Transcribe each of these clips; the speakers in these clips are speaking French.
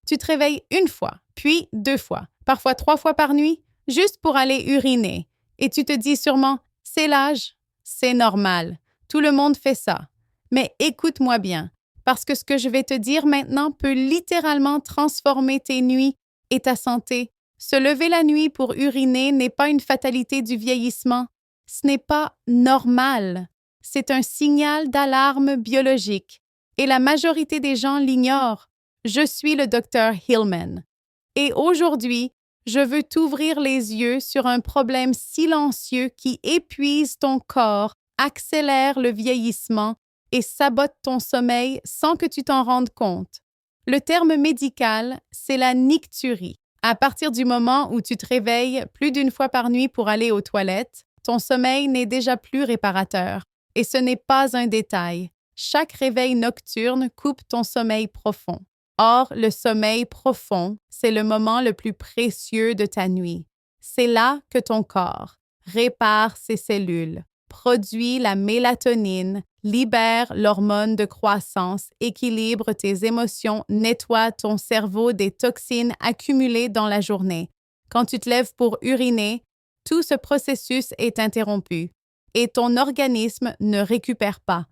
Tu te réveilles une fois, puis 2 fois, parfois 3 fois par nuit, juste pour aller uriner. Et tu te dis sûrement, c'est l'âge, c'est normal, tout le monde fait ça. Mais écoute-moi bien, parce que ce que je vais te dire maintenant peut littéralement transformer tes nuits et ta santé. Se lever la nuit pour uriner n'est pas une fatalité du vieillissement. Ce n'est pas normal. C'est un signal d'alarme biologique. Et la majorité des gens l'ignorent. Je suis le docteur Hillman. Et aujourd'hui, je veux t'ouvrir les yeux sur un problème silencieux qui épuise ton corps, accélère le vieillissement et sabote ton sommeil sans que tu t'en rendes compte. Le terme médical, c'est la nicturie. À partir du moment où tu te réveilles plus d'une fois par nuit pour aller aux toilettes, ton sommeil n'est déjà plus réparateur. Et ce n'est pas un détail. Chaque réveil nocturne coupe ton sommeil profond. Or, le sommeil profond, c'est le moment le plus précieux de ta nuit. C'est là que ton corps répare ses cellules, produit la mélatonine, libère l'hormone de croissance, équilibre tes émotions, nettoie ton cerveau des toxines accumulées dans la journée. Quand tu te lèves pour uriner, tout ce processus est interrompu et ton organisme ne récupère pas.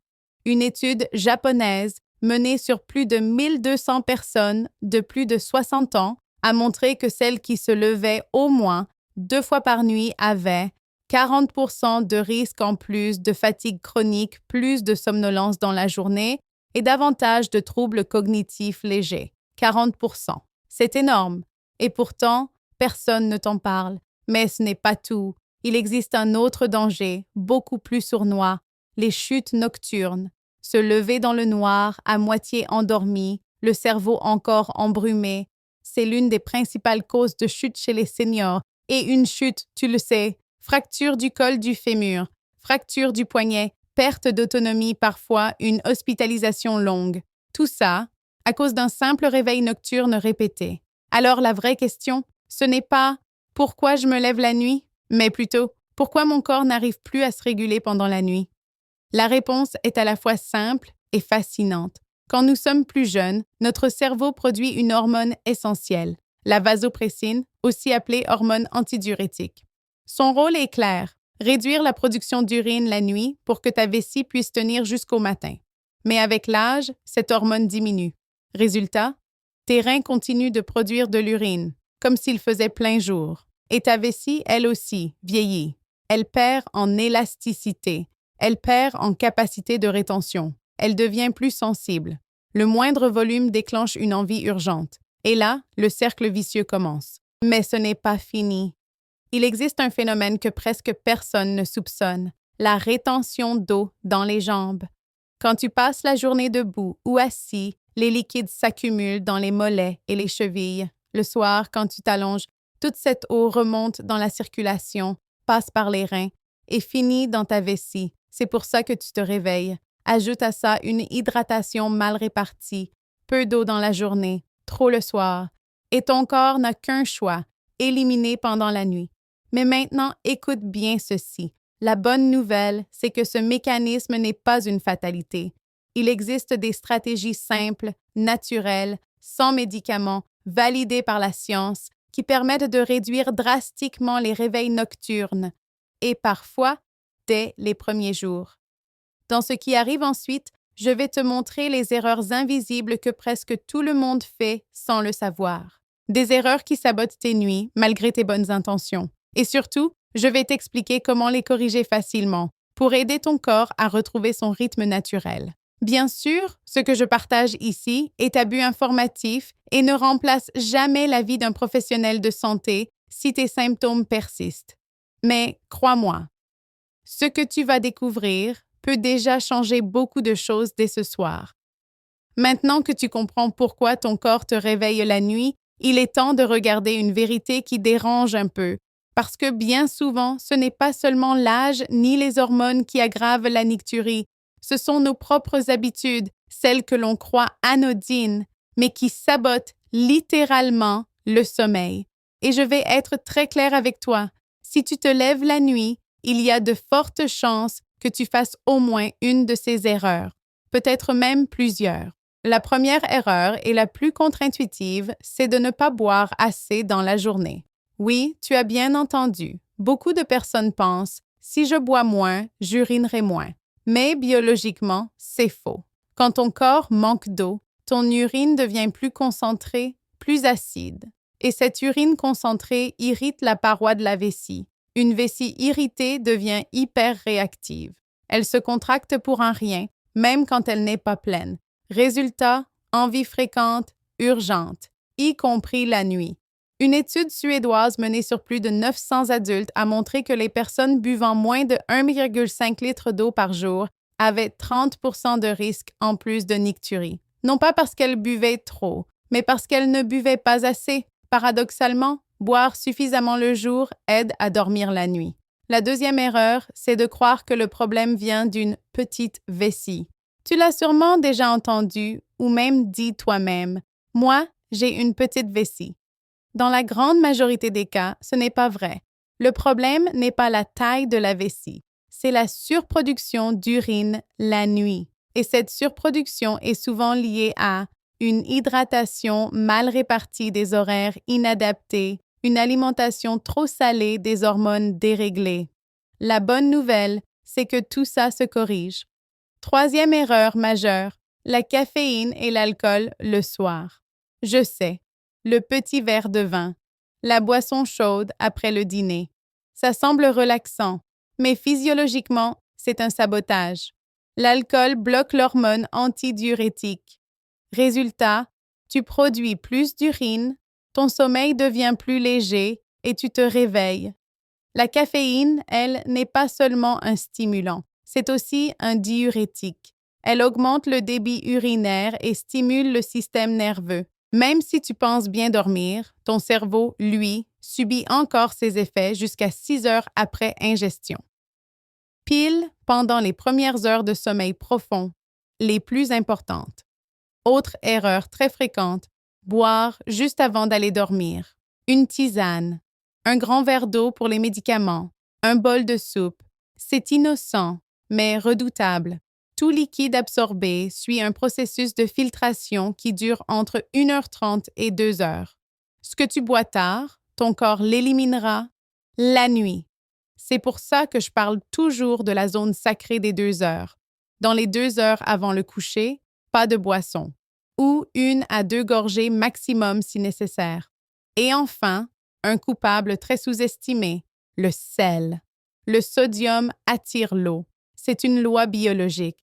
Une étude japonaise menée sur plus de 1200 personnes de plus de 60 ans a montré que celles qui se levaient au moins 2 fois par nuit avaient 40% de risque en plus de fatigue chronique, plus de somnolence dans la journée et davantage de troubles cognitifs légers. 40%. C'est énorme. Et pourtant, personne ne t'en parle. Mais ce n'est pas tout. Il existe un autre danger, beaucoup plus sournois, les chutes nocturnes. Se lever dans le noir, à moitié endormi, le cerveau encore embrumé, c'est l'une des principales causes de chute chez les seniors. Et une chute, tu le sais, fracture du col du fémur, fracture du poignet, perte d'autonomie parfois, une hospitalisation longue. Tout ça à cause d'un simple réveil nocturne répété. Alors la vraie question, ce n'est pas « pourquoi je me lève la nuit ?», mais plutôt « pourquoi mon corps n'arrive plus à se réguler pendant la nuit ?» La réponse est à la fois simple et fascinante. Quand nous sommes plus jeunes, notre cerveau produit une hormone essentielle, la vasopressine, aussi appelée hormone antidiurétique. Son rôle est clair, réduire la production d'urine la nuit pour que ta vessie puisse tenir jusqu'au matin. Mais avec l'âge, cette hormone diminue. Résultat, tes reins continuent de produire de l'urine, comme s'ils faisaient plein jour. Et ta vessie, elle aussi, vieillit. Elle perd en élasticité. Elle perd en capacité de rétention. Elle devient plus sensible. Le moindre volume déclenche une envie urgente. Et là, le cercle vicieux commence. Mais ce n'est pas fini. Il existe un phénomène que presque personne ne soupçonne, la rétention d'eau dans les jambes. Quand tu passes la journée debout ou assis, les liquides s'accumulent dans les mollets et les chevilles. Le soir, quand tu t'allonges, toute cette eau remonte dans la circulation, passe par les reins et finit dans ta vessie. C'est pour ça que tu te réveilles. Ajoute à ça une hydratation mal répartie, peu d'eau dans la journée, trop le soir. Et ton corps n'a qu'un choix, éliminer pendant la nuit. Mais maintenant, écoute bien ceci. La bonne nouvelle, c'est que ce mécanisme n'est pas une fatalité. Il existe des stratégies simples, naturelles, sans médicaments, validées par la science, qui permettent de réduire drastiquement les réveils nocturnes, et parfois, dès les premiers jours. Dans ce qui arrive ensuite, je vais te montrer les erreurs invisibles que presque tout le monde fait sans le savoir. Des erreurs qui sabotent tes nuits, malgré tes bonnes intentions. Et surtout, je vais t'expliquer comment les corriger facilement, pour aider ton corps à retrouver son rythme naturel. Bien sûr, ce que je partage ici est à but informatif et ne remplace jamais l'avis d'un professionnel de santé si tes symptômes persistent. Mais crois-moi, ce que tu vas découvrir peut déjà changer beaucoup de choses dès ce soir. Maintenant que tu comprends pourquoi ton corps te réveille la nuit, il est temps de regarder une vérité qui dérange un peu, parce que bien souvent, ce n'est pas seulement l'âge ni les hormones qui aggravent la nicturie, ce sont nos propres habitudes, celles que l'on croit anodines, mais qui sabotent littéralement le sommeil. Et je vais être très claire avec toi, si tu te lèves la nuit, il y a de fortes chances que tu fasses au moins une de ces erreurs, peut-être même plusieurs. La première erreur et la plus contre-intuitive, c'est de ne pas boire assez dans la journée. Oui, tu as bien entendu. Beaucoup de personnes pensent « si je bois moins, j'urinerai moins ». Mais biologiquement, c'est faux. Quand ton corps manque d'eau, ton urine devient plus concentrée, plus acide. Et cette urine concentrée irrite la paroi de la vessie. Une vessie irritée devient hyper réactive. Elle se contracte pour un rien, même quand elle n'est pas pleine. Résultat, envie fréquente, urgente, y compris la nuit. Une étude suédoise menée sur plus de 900 adultes a montré que les personnes buvant moins de 1,5 litre d'eau par jour avaient 30 % de risque en plus de nicturie. Non pas parce qu'elles buvaient trop, mais parce qu'elles ne buvaient pas assez. Paradoxalement, boire suffisamment le jour aide à dormir la nuit. La deuxième erreur, c'est de croire que le problème vient d'une petite vessie. Tu l'as sûrement déjà entendu ou même dit toi-même. Moi, j'ai une petite vessie. Dans la grande majorité des cas, ce n'est pas vrai. Le problème n'est pas la taille de la vessie, c'est la surproduction d'urine la nuit. Et cette surproduction est souvent liée à une hydratation mal répartie des horaires inadaptés, une alimentation trop salée, des hormones déréglées. La bonne nouvelle, c'est que tout ça se corrige. Troisième erreur majeure, la caféine et l'alcool le soir. Je sais, le petit verre de vin, la boisson chaude après le dîner. Ça semble relaxant, mais physiologiquement, c'est un sabotage. L'alcool bloque l'hormone antidiurétique. Résultat, tu produis plus d'urine, ton sommeil devient plus léger et tu te réveilles. La caféine, elle, n'est pas seulement un stimulant, c'est aussi un diurétique. Elle augmente le débit urinaire et stimule le système nerveux. Même si tu penses bien dormir, ton cerveau, lui, subit encore ses effets jusqu'à 6 heures après ingestion. Pile pendant les premières heures de sommeil profond, les plus importantes. Autre erreur très fréquente, boire juste avant d'aller dormir. Une tisane, un grand verre d'eau pour les médicaments, un bol de soupe. C'est innocent, mais redoutable. Tout liquide absorbé suit un processus de filtration qui dure entre 1h30 et 2 heures. Ce que tu bois tard, ton corps l'éliminera la nuit. C'est pour ça que je parle toujours de la zone sacrée des 2 heures. Dans les 2 heures avant le coucher, pas de boisson. Ou 1 à 2 gorgées maximum si nécessaire. Et enfin, un coupable très sous-estimé, le sel. Le sodium attire l'eau. C'est une loi biologique.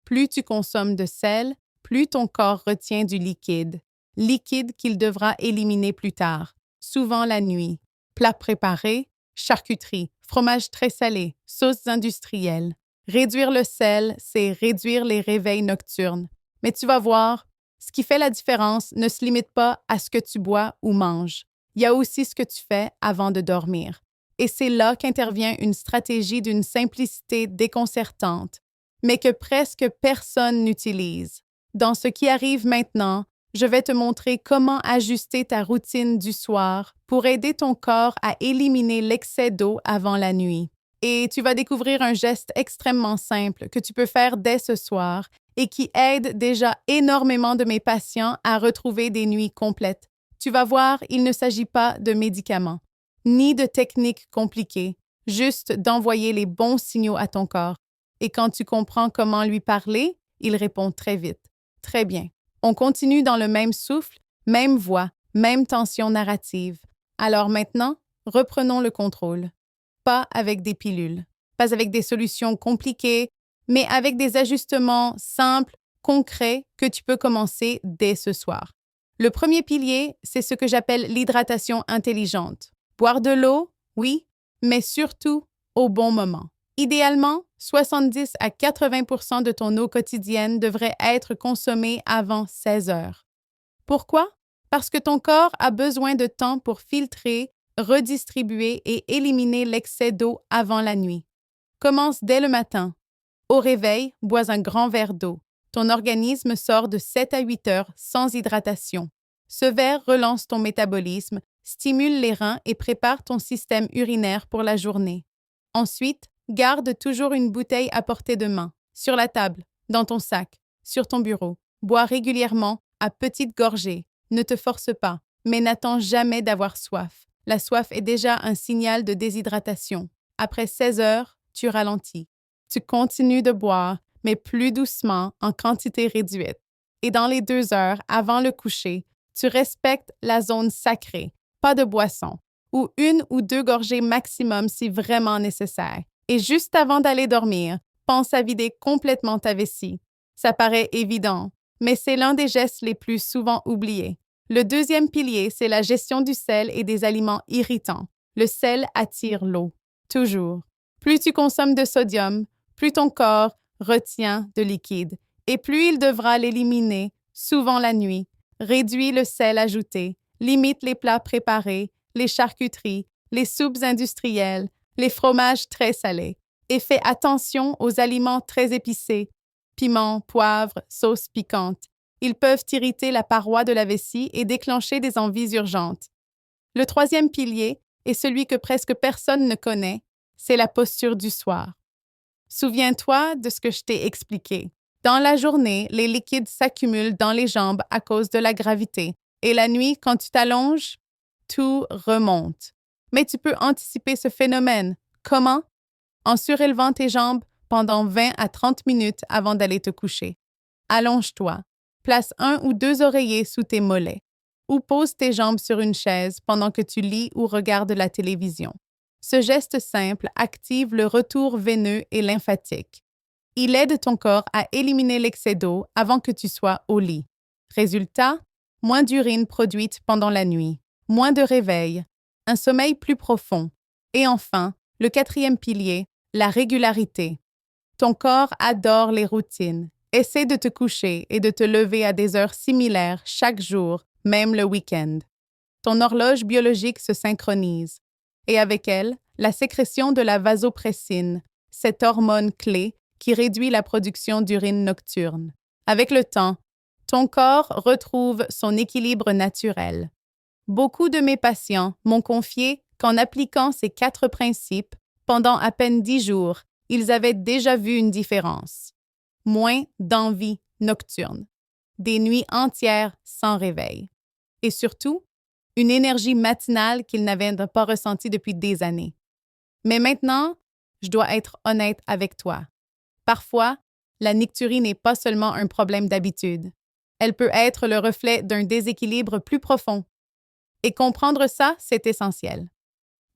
Plus tu consommes de sel, plus ton corps retient du liquide. Liquide qu'il devra éliminer plus tard, souvent la nuit. Plats préparés, charcuterie, fromage très salé, sauces industrielles. Réduire le sel, c'est réduire les réveils nocturnes. Mais tu vas voir, ce qui fait la différence ne se limite pas à ce que tu bois ou manges. Il y a aussi ce que tu fais avant de dormir. Et c'est là qu'intervient une stratégie d'une simplicité déconcertante, mais que presque personne n'utilise. Dans ce qui arrive maintenant, je vais te montrer comment ajuster ta routine du soir pour aider ton corps à éliminer l'excès d'eau avant la nuit. Et tu vas découvrir un geste extrêmement simple que tu peux faire dès ce soir et qui aide déjà énormément de mes patients à retrouver des nuits complètes. Tu vas voir, il ne s'agit pas de médicaments, ni de techniques compliquées, juste d'envoyer les bons signaux à ton corps. Et quand tu comprends comment lui parler, il répond très vite. Très bien. On continue dans le même souffle, même voix, même tension narrative. Alors maintenant, reprenons le contrôle. Pas avec des pilules, pas avec des solutions compliquées, mais avec des ajustements simples, concrets que tu peux commencer dès ce soir. Le premier pilier, c'est ce que j'appelle l'hydratation intelligente. Boire de l'eau, oui, mais surtout au bon moment. Idéalement, 70 à 80 % de ton eau quotidienne devrait être consommée avant 16 heures. Pourquoi? Parce que ton corps a besoin de temps pour filtrer, redistribuer et éliminer l'excès d'eau avant la nuit. Commence dès le matin. Au réveil, bois un grand verre d'eau. Ton organisme sort de 7 à 8 heures sans hydratation. Ce verre relance ton métabolisme, stimule les reins et prépare ton système urinaire pour la journée. Ensuite, garde toujours une bouteille à portée de main, sur la table, dans ton sac, sur ton bureau. Bois régulièrement, à petites gorgées. Ne te force pas, mais n'attends jamais d'avoir soif. La soif est déjà un signal de déshydratation. Après 16 heures, tu ralentis. Tu continues de boire, mais plus doucement, en quantité réduite. Et dans les 2 heures avant le coucher, tu respectes la zone sacrée, pas de boisson, ou 1 ou 2 gorgées maximum si vraiment nécessaire. Et juste avant d'aller dormir, pense à vider complètement ta vessie. Ça paraît évident, mais c'est l'un des gestes les plus souvent oubliés. Le deuxième pilier, c'est la gestion du sel et des aliments irritants. Le sel attire l'eau, toujours. Plus tu consommes de sodium, plus ton corps retient de liquide, et plus il devra l'éliminer, souvent la nuit. Réduis le sel ajouté, limite les plats préparés, les charcuteries, les soupes industrielles, les fromages très salés, et fais attention aux aliments très épicés, piment, poivre, sauce piquante. Ils peuvent irriter la paroi de la vessie et déclencher des envies urgentes. Le troisième pilier, et celui que presque personne ne connaît, c'est la posture du soir. Souviens-toi de ce que je t'ai expliqué. Dans la journée, les liquides s'accumulent dans les jambes à cause de la gravité, et la nuit, quand tu t'allonges, tout remonte. Mais tu peux anticiper ce phénomène. Comment? En surélevant tes jambes pendant 20 à 30 minutes avant d'aller te coucher. Allonge-toi. Place 1 ou 2 oreillers sous tes mollets. Ou pose tes jambes sur une chaise pendant que tu lis ou regardes la télévision. Ce geste simple active le retour veineux et lymphatique. Il aide ton corps à éliminer l'excès d'eau avant que tu sois au lit. Résultat, moins d'urine produite pendant la nuit, moins de réveil, un sommeil plus profond. Et enfin, le quatrième pilier, la régularité. Ton corps adore les routines. Essaie de te coucher et de te lever à des heures similaires chaque jour, même le week-end. Ton horloge biologique se synchronise. Et avec elle, la sécrétion de la vasopressine, cette hormone clé qui réduit la production d'urine nocturne. Avec le temps, ton corps retrouve son équilibre naturel. Beaucoup de mes patients m'ont confié qu'en appliquant ces 4 principes, pendant à peine 10 jours, ils avaient déjà vu une différence. Moins d'envie nocturne, des nuits entières sans réveil. Et surtout, une énergie matinale qu'ils n'avaient pas ressentie depuis des années. Mais maintenant, je dois être honnête avec toi. Parfois, la nicturie n'est pas seulement un problème d'habitude. Elle peut être le reflet d'un déséquilibre plus profond. Et comprendre ça, c'est essentiel.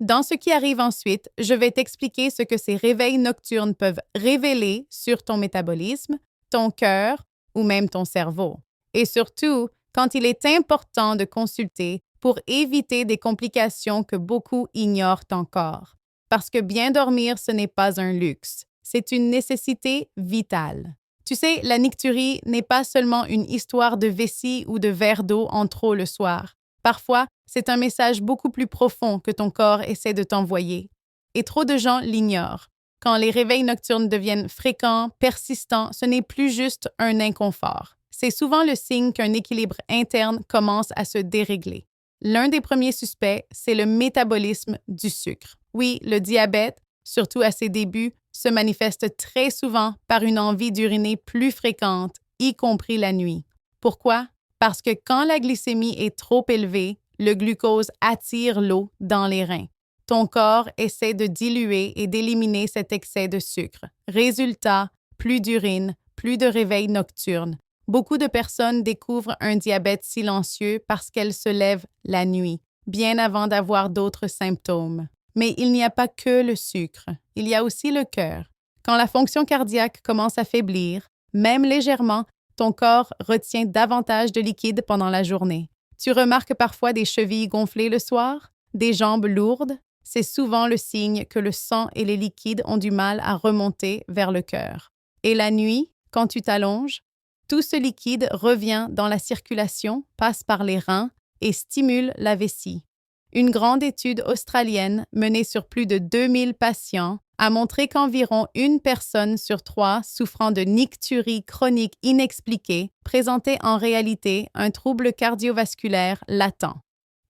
Dans ce qui arrive ensuite, je vais t'expliquer ce que ces réveils nocturnes peuvent révéler sur ton métabolisme, ton cœur ou même ton cerveau. Et surtout, quand il est important de consulter pour éviter des complications que beaucoup ignorent encore. Parce que bien dormir, ce n'est pas un luxe, c'est une nécessité vitale. Tu sais, la nicturie n'est pas seulement une histoire de vessie ou de verre d'eau en trop le soir. Parfois, c'est un message beaucoup plus profond que ton corps essaie de t'envoyer. Et trop de gens l'ignorent. Quand les réveils nocturnes deviennent fréquents, persistants, ce n'est plus juste un inconfort. C'est souvent le signe qu'un équilibre interne commence à se dérégler. L'un des premiers suspects, c'est le métabolisme du sucre. Oui, le diabète, surtout à ses débuts, se manifeste très souvent par une envie d'uriner plus fréquente, y compris la nuit. Pourquoi? Parce que quand la glycémie est trop élevée, le glucose attire l'eau dans les reins. Ton corps essaie de diluer et d'éliminer cet excès de sucre. Résultat, plus d'urine, plus de réveil nocturne. Beaucoup de personnes découvrent un diabète silencieux parce qu'elles se lèvent la nuit, bien avant d'avoir d'autres symptômes. Mais il n'y a pas que le sucre, il y a aussi le cœur. Quand la fonction cardiaque commence à faiblir, même légèrement, ton corps retient davantage de liquide pendant la journée. Tu remarques parfois des chevilles gonflées le soir, des jambes lourdes. C'est souvent le signe que le sang et les liquides ont du mal à remonter vers le cœur. Et la nuit, quand tu t'allonges, tout ce liquide revient dans la circulation, passe par les reins et stimule la vessie. Une grande étude australienne menée sur plus de 2000 patients a montré qu'environ 1 personne sur 3 souffrant de nicturie chronique inexpliquée présentait en réalité un trouble cardiovasculaire latent.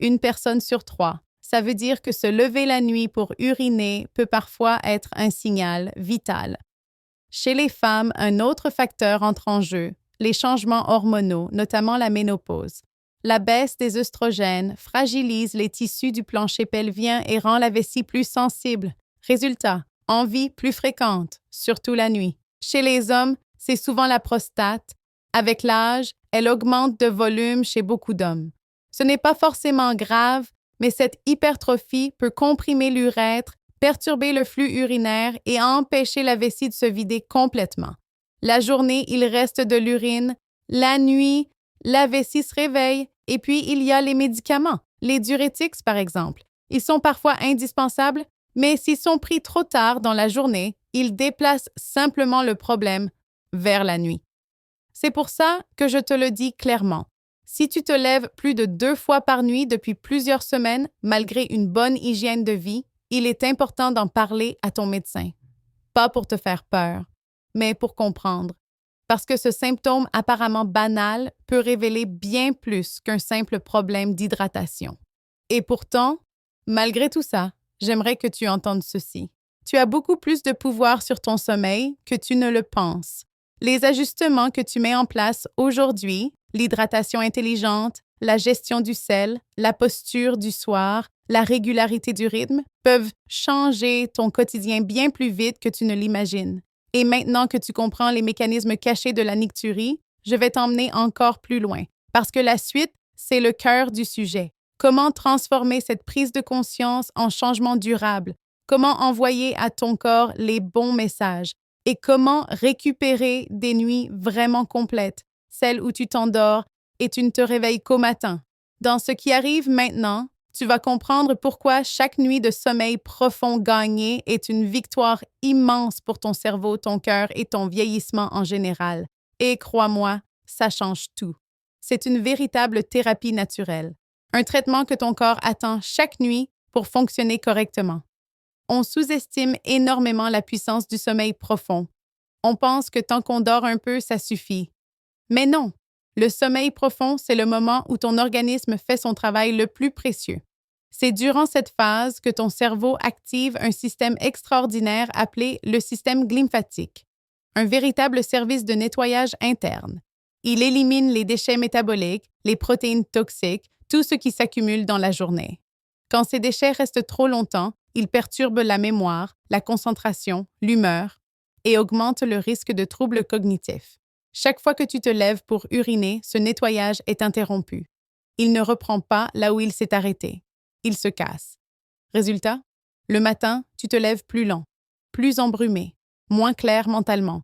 1 personne sur 3. Ça veut dire que se lever la nuit pour uriner peut parfois être un signal vital. Chez les femmes, un autre facteur entre en jeu, les changements hormonaux, notamment la ménopause. La baisse des œstrogènes fragilise les tissus du plancher pelvien et rend la vessie plus sensible. Résultat, envie plus fréquente, surtout la nuit. Chez les hommes, c'est souvent la prostate. Avec l'âge, elle augmente de volume chez beaucoup d'hommes. Ce n'est pas forcément grave, mais cette hypertrophie peut comprimer l'urètre, perturber le flux urinaire et empêcher la vessie de se vider complètement. La journée, il reste de l'urine. La nuit, la vessie se réveille. Et puis, il y a les médicaments, les diurétiques par exemple. Ils sont parfois indispensables, mais s'ils sont pris trop tard dans la journée, ils déplacent simplement le problème vers la nuit. C'est pour ça que je te le dis clairement. Si tu te lèves plus de 2 fois par nuit depuis plusieurs semaines, malgré une bonne hygiène de vie, il est important d'en parler à ton médecin. Pas pour te faire peur, mais pour comprendre. Parce que ce symptôme apparemment banal peut révéler bien plus qu'un simple problème d'hydratation. Et pourtant, malgré tout ça, j'aimerais que tu entendes ceci. Tu as beaucoup plus de pouvoir sur ton sommeil que tu ne le penses. Les ajustements que tu mets en place aujourd'hui, l'hydratation intelligente, la gestion du sel, la posture du soir, la régularité du rythme, peuvent changer ton quotidien bien plus vite que tu ne l'imagines. Et maintenant que tu comprends les mécanismes cachés de la nicturie, je vais t'emmener encore plus loin, parce que la suite, c'est le cœur du sujet. Comment transformer cette prise de conscience en changement durable? Comment envoyer à ton corps les bons messages? Et comment récupérer des nuits vraiment complètes, celles où tu t'endors et tu ne te réveilles qu'au matin? Dans ce qui arrive maintenant, tu vas comprendre pourquoi chaque nuit de sommeil profond gagnée est une victoire immense pour ton cerveau, ton cœur et ton vieillissement en général. Et crois-moi, ça change tout. C'est une véritable thérapie naturelle, un traitement que ton corps attend chaque nuit pour fonctionner correctement. On sous-estime énormément la puissance du sommeil profond. On pense que tant qu'on dort un peu, ça suffit. Mais non! Le sommeil profond, c'est le moment où ton organisme fait son travail le plus précieux. C'est durant cette phase que ton cerveau active un système extraordinaire appelé le système glymphatique, un véritable service de nettoyage interne. Il élimine les déchets métaboliques, les protéines toxiques, tout ce qui s'accumule dans la journée. Quand ces déchets restent trop longtemps, ils perturbent la mémoire, la concentration, l'humeur et augmentent le risque de troubles cognitifs. Chaque fois que tu te lèves pour uriner, ce nettoyage est interrompu. Il ne reprend pas là où il s'est arrêté. Il se casse. Résultat, le matin, tu te lèves plus lent, plus embrumé, moins clair mentalement.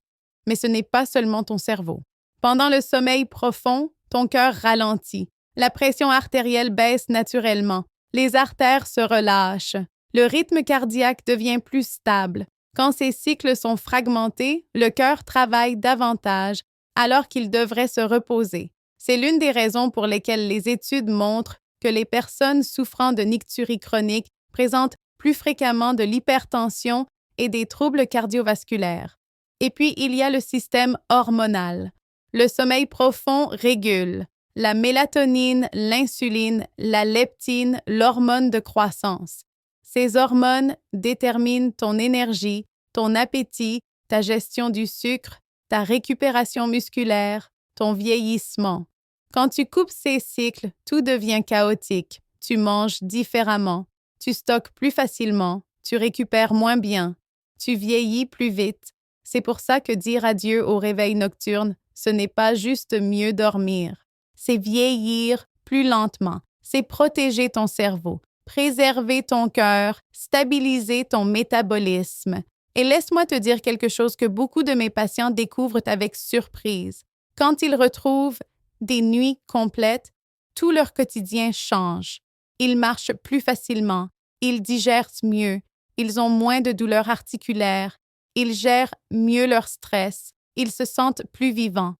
Mais ce n'est pas seulement ton cerveau. Pendant le sommeil profond, ton cœur ralentit. La pression artérielle baisse naturellement. Les artères se relâchent. Le rythme cardiaque devient plus stable. Quand ces cycles sont fragmentés, le cœur travaille davantage alors qu'il devrait se reposer. C'est l'une des raisons pour lesquelles les études montrent que les personnes souffrant de nicturie chronique présentent plus fréquemment de l'hypertension et des troubles cardiovasculaires. Et puis, il y a le système hormonal. Le sommeil profond régule la mélatonine, l'insuline, la leptine, l'hormone de croissance. Ces hormones déterminent ton énergie, ton appétit, ta gestion du sucre, ta récupération musculaire, ton vieillissement. Quand tu coupes ces cycles, tout devient chaotique. Tu manges différemment, tu stockes plus facilement, tu récupères moins bien, tu vieillis plus vite. C'est pour ça que dire adieu au réveil nocturne, ce n'est pas juste mieux dormir. C'est vieillir plus lentement, c'est protéger ton cerveau, préserver ton cœur, stabiliser ton métabolisme. Et laisse-moi te dire quelque chose que beaucoup de mes patients découvrent avec surprise. Quand ils retrouvent des nuits complètes, tout leur quotidien change. Ils marchent plus facilement, ils digèrent mieux, ils ont moins de douleurs articulaires, ils gèrent mieux leur stress, ils se sentent plus vivants.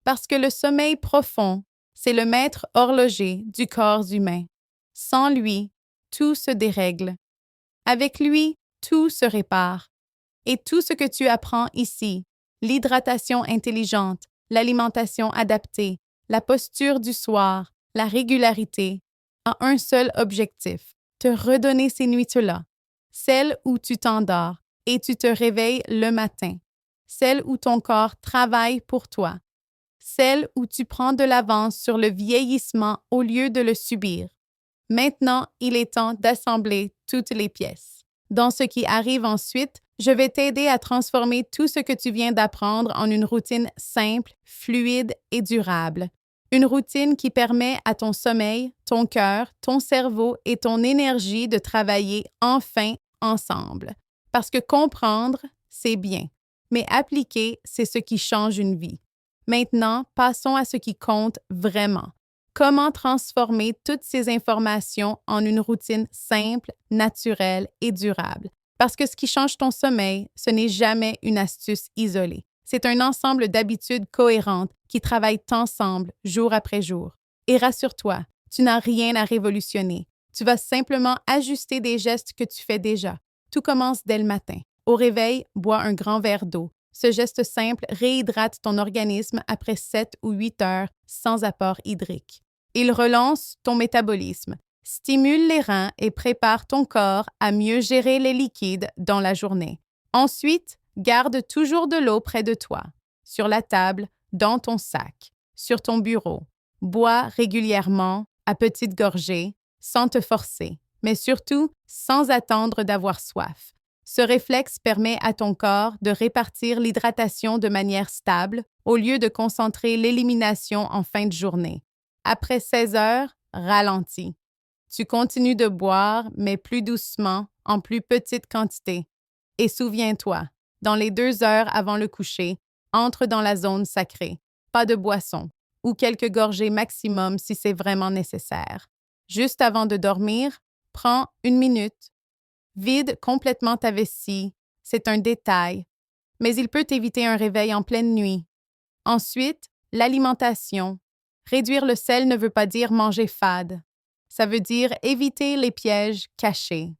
Parce que le sommeil profond, c'est le maître horloger du corps humain. Sans lui, tout se dérègle. Avec lui, tout se répare. Et tout ce que tu apprends ici, l'hydratation intelligente, l'alimentation adaptée, la posture du soir, la régularité, a un seul objectif, te redonner ces nuits-là, celles où tu t'endors et tu te réveilles le matin, celles où ton corps travaille pour toi, celle où tu prends de l'avance sur le vieillissement au lieu de le subir. Maintenant, il est temps d'assembler toutes les pièces. Dans ce qui arrive ensuite, je vais t'aider à transformer tout ce que tu viens d'apprendre en une routine simple, fluide et durable. Une routine qui permet à ton sommeil, ton cœur, ton cerveau et ton énergie de travailler enfin ensemble. Parce que comprendre, c'est bien, mais appliquer, c'est ce qui change une vie. Maintenant, passons à ce qui compte vraiment. Comment transformer toutes ces informations en une routine simple, naturelle et durable? Parce que ce qui change ton sommeil, ce n'est jamais une astuce isolée. C'est un ensemble d'habitudes cohérentes qui travaillent ensemble jour après jour. Et rassure-toi, tu n'as rien à révolutionner. Tu vas simplement ajuster des gestes que tu fais déjà. Tout commence dès le matin. Au réveil, bois un grand verre d'eau. Ce geste simple réhydrate ton organisme après 7 ou 8 heures sans apport hydrique. Il relance ton métabolisme, stimule les reins et prépare ton corps à mieux gérer les liquides dans la journée. Ensuite, garde toujours de l'eau près de toi, sur la table, dans ton sac, sur ton bureau. Bois régulièrement, à petites gorgées, sans te forcer, mais surtout sans attendre d'avoir soif. Ce réflexe permet à ton corps de répartir l'hydratation de manière stable au lieu de concentrer l'élimination en fin de journée. Après 16 heures, ralentis. Tu continues de boire, mais plus doucement, en plus petite quantité. Et souviens-toi, dans les 2 heures avant le coucher, entre dans la zone sacrée. Pas de boisson, ou quelques gorgées maximum si c'est vraiment nécessaire. Juste avant de dormir, prends 1 minute. Vide complètement ta vessie, c'est un détail, mais il peut éviter un réveil en pleine nuit. Ensuite, l'alimentation. Réduire le sel ne veut pas dire manger fade. Ça veut dire éviter les pièges cachés.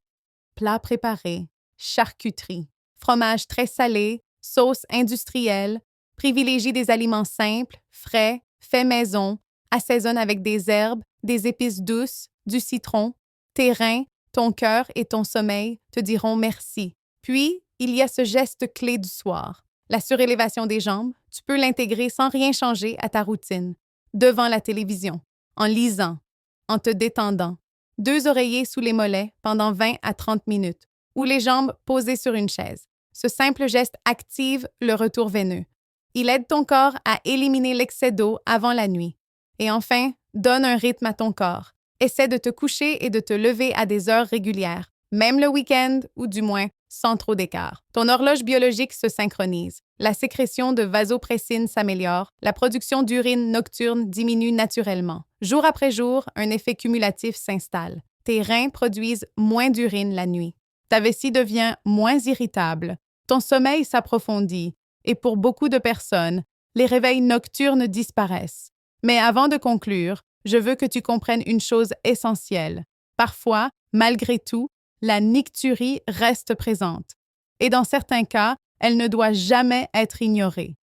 Plats préparés, charcuterie, fromage très salé, sauce industrielle. Privilégie des aliments simples, frais, faits maison. Assaisonne avec des herbes, des épices douces, du citron. Tes reins, ton cœur et ton sommeil te diront merci. Puis, il y a ce geste clé du soir. La surélévation des jambes, tu peux l'intégrer sans rien changer à ta routine. Devant la télévision, en lisant, en te détendant. 2 oreillers sous les mollets pendant 20 à 30 minutes, ou les jambes posées sur une chaise. Ce simple geste active le retour veineux. Il aide ton corps à éliminer l'excès d'eau avant la nuit. Et enfin, donne un rythme à ton corps. Essaie de te coucher et de te lever à des heures régulières, même le week-end ou du moins sans trop d'écart. Ton horloge biologique se synchronise. La sécrétion de vasopressine s'améliore. La production d'urine nocturne diminue naturellement. Jour après jour, un effet cumulatif s'installe. Tes reins produisent moins d'urine la nuit. Ta vessie devient moins irritable. Ton sommeil s'approfondit. Et pour beaucoup de personnes, les réveils nocturnes disparaissent. Mais avant de conclure, je veux que tu comprennes une chose essentielle. Parfois, malgré tout, la nicturie reste présente. Et dans certains cas, elle ne doit jamais être ignorée.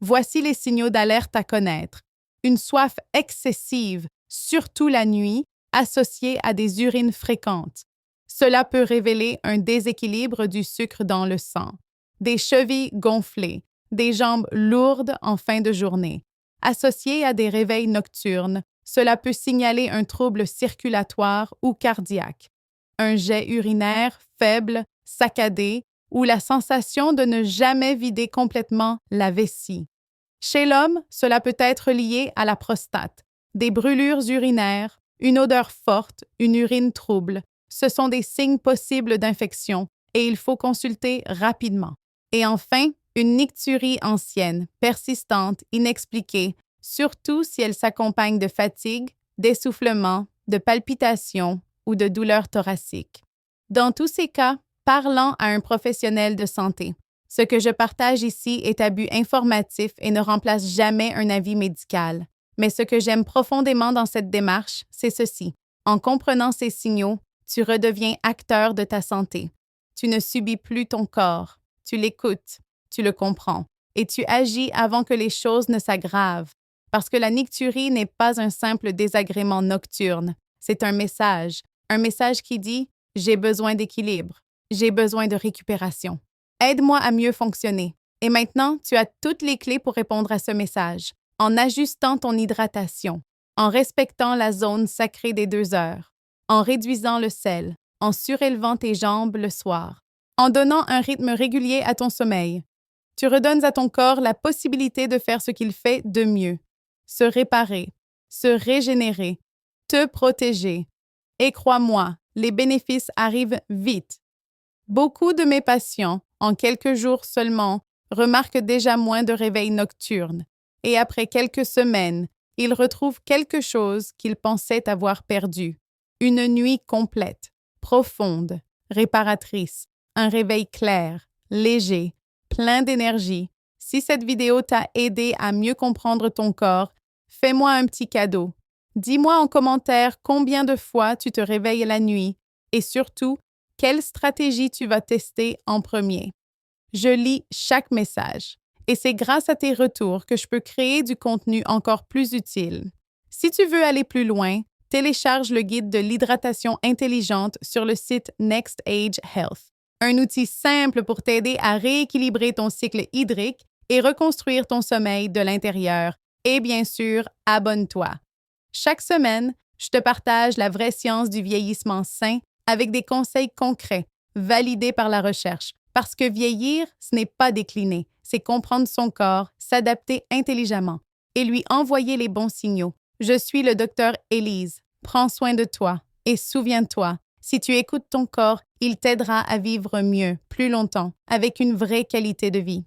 Voici les signaux d'alerte à connaître. Une soif excessive, surtout la nuit, associée à des urines fréquentes. Cela peut révéler un déséquilibre du sucre dans le sang. Des chevilles gonflées, des jambes lourdes en fin de journée. Associé à des réveils nocturnes, cela peut signaler un trouble circulatoire ou cardiaque, un jet urinaire faible, saccadé ou la sensation de ne jamais vider complètement la vessie. Chez l'homme, cela peut être lié à la prostate, des brûlures urinaires, une odeur forte, une urine trouble. Ce sont des signes possibles d'infection et il faut consulter rapidement. Et enfin, une nicturie ancienne, persistante, inexpliquée, surtout si elle s'accompagne de fatigue, d'essoufflement, de palpitations ou de douleurs thoraciques. Dans tous ces cas, parlant à un professionnel de santé. Ce que je partage ici est à but informatif et ne remplace jamais un avis médical. Mais ce que j'aime profondément dans cette démarche, c'est ceci. En comprenant ces signaux, tu redeviens acteur de ta santé. Tu ne subis plus ton corps. Tu l'écoutes, tu le comprends et tu agis avant que les choses ne s'aggravent. Parce que la nicturie n'est pas un simple désagrément nocturne. C'est un message qui dit « J'ai besoin d'équilibre, j'ai besoin de récupération. Aide-moi à mieux fonctionner. » Et maintenant, tu as toutes les clés pour répondre à ce message. en ajustant ton hydratation, en respectant la zone sacrée des 2 heures, en réduisant le sel, en surélevant tes jambes le soir, en donnant un rythme régulier à ton sommeil. Tu redonnes à ton corps la possibilité de faire ce qu'il fait de mieux, se réparer, se régénérer, te protéger. Et crois-moi, les bénéfices arrivent vite. Beaucoup de mes patients, en quelques jours seulement, remarquent déjà moins de réveils nocturnes, et après quelques semaines, ils retrouvent quelque chose qu'ils pensaient avoir perdu. Une nuit complète, profonde, réparatrice, un réveil clair, léger, plein d'énergie. Si cette vidéo t'a aidé à mieux comprendre ton corps, fais-moi un petit cadeau. Dis-moi en commentaire combien de fois tu te réveilles la nuit et surtout, quelle stratégie tu vas tester en premier. Je lis chaque message et c'est grâce à tes retours que je peux créer du contenu encore plus utile. Si tu veux aller plus loin, télécharge le guide de l'hydratation intelligente sur le site Next Age Health, un outil simple pour t'aider à rééquilibrer ton cycle hydrique et reconstruire ton sommeil de l'intérieur. Et bien sûr, abonne-toi. Chaque semaine, je te partage la vraie science du vieillissement sain avec des conseils concrets, validés par la recherche. Parce que vieillir, ce n'est pas décliner, c'est comprendre son corps, s'adapter intelligemment et lui envoyer les bons signaux. Je suis le docteur Élise. Prends soin de toi et souviens-toi, si tu écoutes ton corps, il t'aidera à vivre mieux, plus longtemps, avec une vraie qualité de vie.